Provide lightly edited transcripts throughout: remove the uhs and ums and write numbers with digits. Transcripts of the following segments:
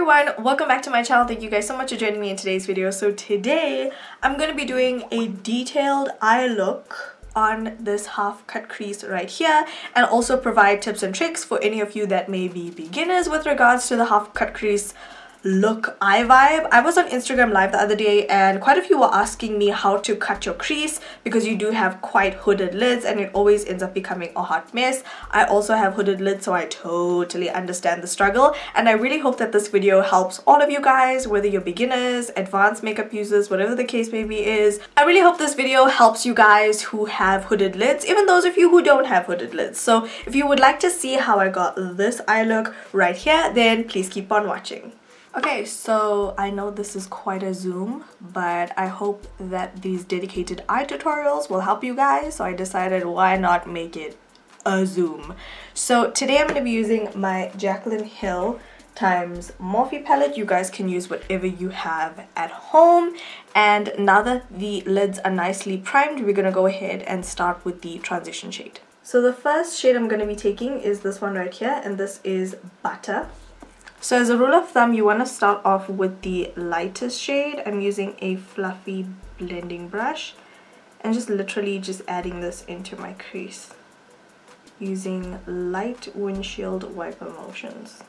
everyone, welcome back to my channel. Thank you guys so much for joining me in today's video. So today I'm going to be doing a detailed eye look on this half cut crease right here, and also provide tips and tricks for any of you that may be beginners with regards to the half cut crease look eye vibe. I was on Instagram live the other day and quite a few were asking me how to cut your crease because you do have quite hooded lids and it always ends up becoming a hot mess. I also have hooded lids, so I totally understand the struggle, and I really hope that this video helps all of you guys, whether you're beginners, advanced makeup users, whatever the case may be is. I really hope this video helps you guys who have hooded lids, even those of you who don't have hooded lids. So if you would like to see how I got this eye look right here, then please keep on watching. Okay, so I know this is quite a zoom, but I hope that these dedicated eye tutorials will help you guys, so I decided why not make it a zoom. So today I'm going to be using my Jaclyn Hill times Morphe palette. You guys can use whatever you have at home, and now that the lids are nicely primed, we're going to go ahead and start with the transition shade. So the first shade I'm going to be taking is this one right here, and this is Butter. So as a rule of thumb, you want to start off with the lightest shade. I'm using a fluffy blending brush and just literally just adding this into my crease using light windshield wiper motions,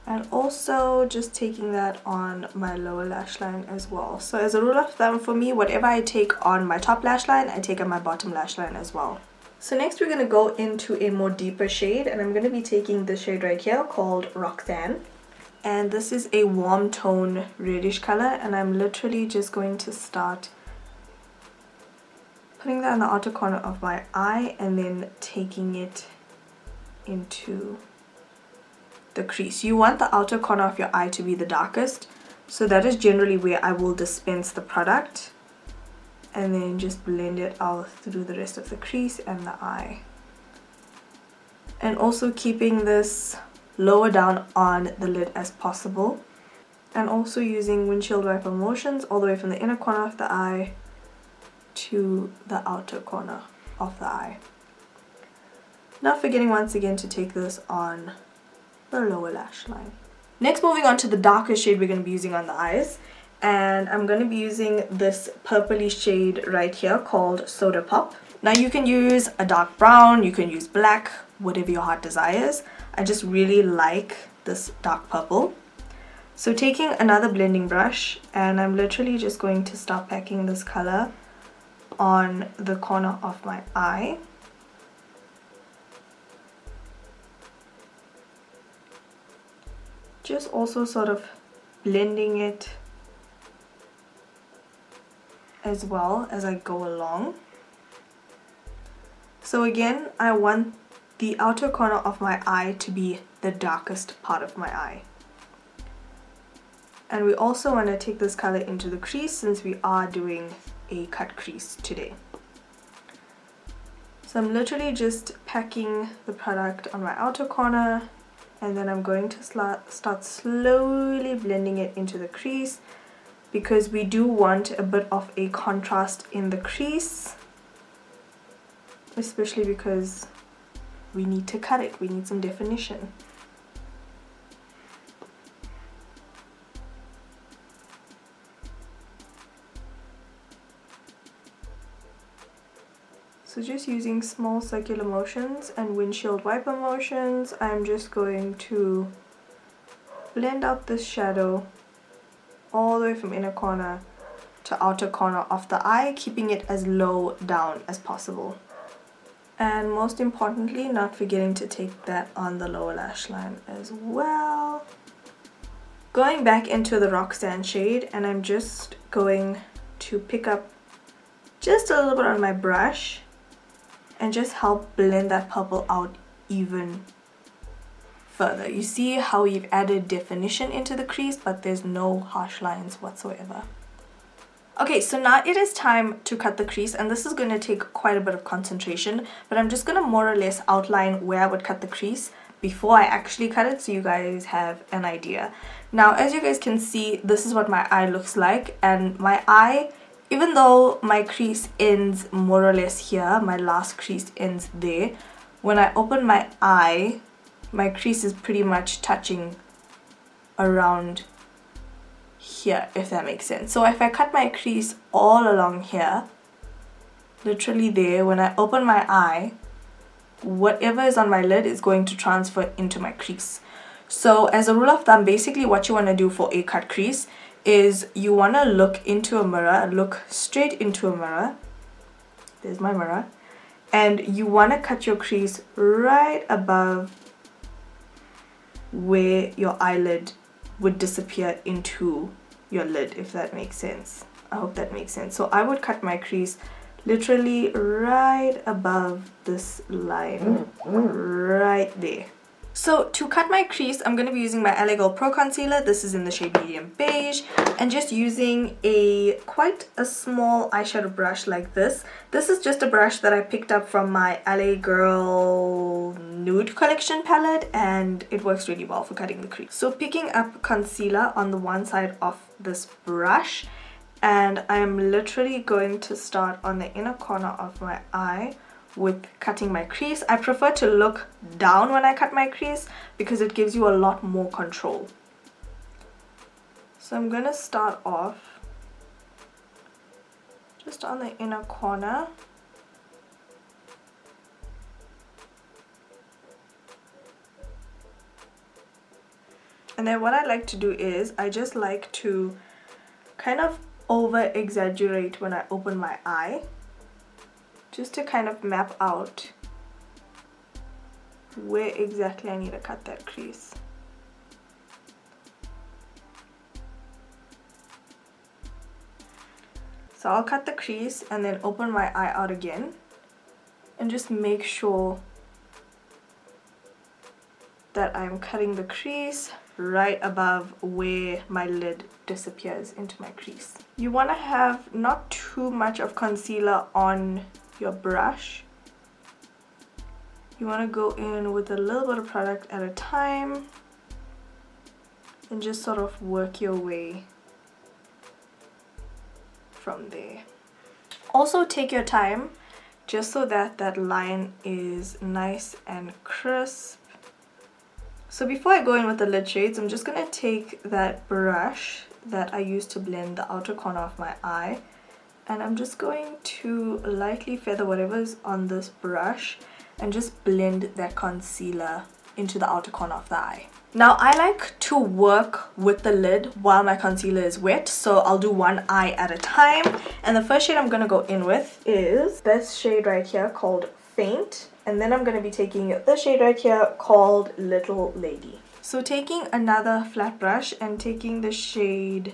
and also just taking that on my lower lash line as well. So as a rule of thumb for me, whatever I take on my top lash line, I take on my bottom lash line as well. So next we're going to go into a more deeper shade, and I'm going to be taking this shade right here called Roxanne. And this is a warm tone reddish color, and I'm literally just going to start putting that on the outer corner of my eye and then taking it into the crease. You want the outer corner of your eye to be the darkest, so that is generally where I will dispense the product, and then just blend it out through the rest of the crease and the eye. And also keeping this lower down on the lid as possible, and also using windshield wiper motions all the way from the inner corner of the eye to the outer corner of the eye. Not forgetting once again to take this on the lower lash line. Next, moving on to the darkest shade we're going to be using on the eyes, and I'm going to be using this purpley shade right here called Soda Pop. Now you can use a dark brown, you can use black, whatever your heart desires. I just really like this dark purple. So taking another blending brush, and I'm literally just going to start packing this color on the corner of my eye. Just also sort of blending it as well as I go along. So again, I want the outer corner of my eye to be the darkest part of my eye. And we also want to take this color into the crease since we are doing a cut crease today. So I'm literally just packing the product on my outer corner, and then I'm going to start slowly blending it into the crease, because we do want a bit of a contrast in the crease, especially because we need to cut it, we need some definition. So just using small circular motions and windshield wiper motions, I'm just going to blend out this shadow all the way from inner corner to outer corner of the eye, keeping it as low down as possible. And most importantly, not forgetting to take that on the lower lash line as well. Going back into the Roxanne shade, and I'm just going to pick up just a little bit on my brush and just help blend that purple out even further. You see how we've added definition into the crease, but there's no harsh lines whatsoever. Okay, so now it is time to cut the crease, and this is going to take quite a bit of concentration, but I'm just going to more or less outline where I would cut the crease before I actually cut it so you guys have an idea. Now, as you guys can see, this is what my eye looks like, and my eye, even though my crease ends more or less here, my last crease ends there, when I open my eye, my crease is pretty much touching around here, if that makes sense. So if I cut my crease all along here, literally there, when I open my eye, whatever is on my lid is going to transfer into my crease. So as a rule of thumb, basically what you want to do for a cut crease is you want to look into a mirror, look straight into a mirror. There's my mirror. And you want to cut your crease right above where your eyelid would disappear into your lid, if that makes sense. I hope that makes sense. So I would cut my crease literally right above this line, right there. So to cut my crease, I'm going to be using my LA Girl Pro Concealer. This is in the shade Medium Beige, and just using quite a small eyeshadow brush like this. This is just a brush that I picked up from my LA Girl Nude Collection palette, and it works really well for cutting the crease. So picking up concealer on the one side of this brush, and I am literally going to start on the inner corner of my eye with cutting my crease. I prefer to look down when I cut my crease because it gives you a lot more control. So I'm going to start off just on the inner corner. And then what I like to do is I just like to kind of over exaggerate when I open my eye, just to kind of map out where exactly I need to cut that crease. So I'll cut the crease and then open my eye out again and just make sure that I'm cutting the crease right above where my lid disappears into my crease. You want to have not too much of concealer on your brush. You want to go in with a little bit of product at a time and just sort of work your way from there. Also take your time just so that that line is nice and crisp. So before I go in with the lid shades, I'm just going to take that brush that I used to blend the outer corner of my eye, and I'm just going to lightly feather whatever's on this brush and just blend that concealer into the outer corner of the eye. Now I like to work with the lid while my concealer is wet, so I'll do one eye at a time. And the first shade I'm going to go in with is this shade right here called Faint. And then I'm going to be taking this shade right here called Little Lady. So taking another flat brush and taking the shade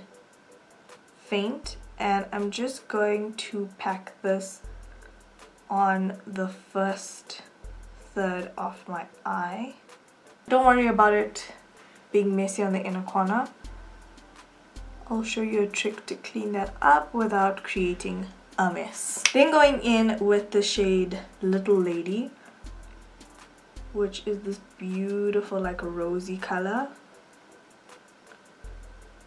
Faint, and I'm just going to pack this on the first third of my eye. Don't worry about it being messy on the inner corner. I'll show you a trick to clean that up without creating a mess. Then going in with the shade Little Lady, which is this beautiful like rosy color,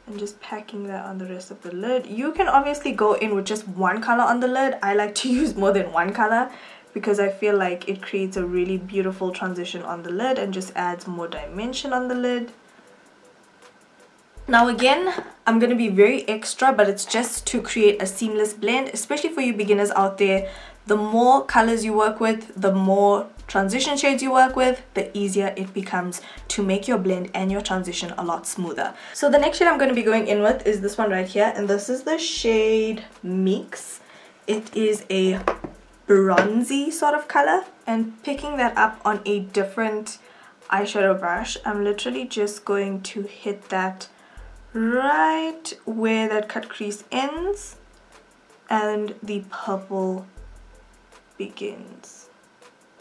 and just packing that on the rest of the lid. You can obviously go in with just one color on the lid. I like to use more than one color because I feel like it creates a really beautiful transition on the lid and just adds more dimension on the lid. Now again, I'm going to be very extra, but it's just to create a seamless blend, especially for you beginners out there. The more colors you work with, the more transition shades you work with, the easier it becomes to make your blend and your transition a lot smoother. So the next shade I'm going to be going in with is this one right here, and this is the shade Mix. It is a bronzy sort of color, and picking that up on a different eyeshadow brush, I'm literally just going to hit that right where that cut crease ends and the purple begins.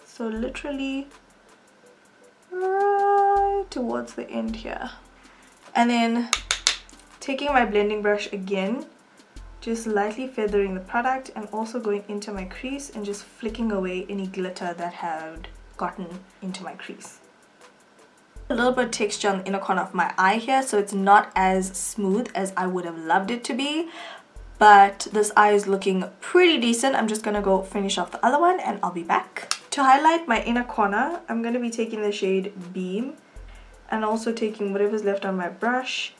So literally right towards the end here. And then taking my blending brush again, just lightly feathering the product and also going into my crease and just flicking away any glitter that had gotten into my crease. A little bit of texture on the inner corner of my eye here, so it's not as smooth as I would have loved it to be, but this eye is looking pretty decent. I'm just gonna go finish off the other one and I'll be back. To highlight my inner corner, I'm gonna be taking the shade Beam and also taking whatever's left on my brush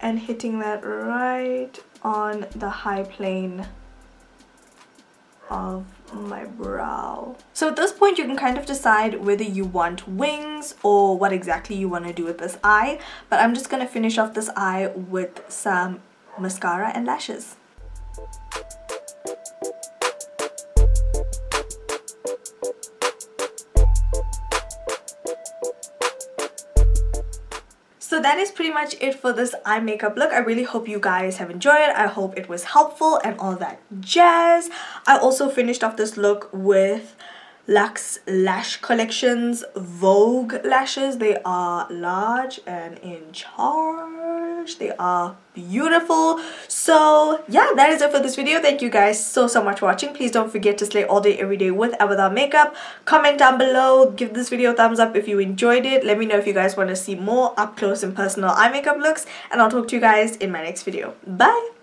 and hitting that right on the high plane of my brow. So at this point you can kind of decide whether you want wings or what exactly you want to do with this eye, but I'm just going to finish off this eye with some mascara and lashes. So that is pretty much it for this eye makeup look. I really hope you guys have enjoyed it. I hope it was helpful and all that jazz. I also finished off this look with Luxe Lash Collections Vogue lashes. They are large and in charge. They are beautiful. So yeah, that is it for this video. Thank you guys so much for watching. Please don't forget to slay all day every day with and without makeup. Comment down below, give this video a thumbs up if you enjoyed it. Let me know if you guys want to see more up close and personal eye makeup looks, and I'll talk to you guys in my next video. Bye.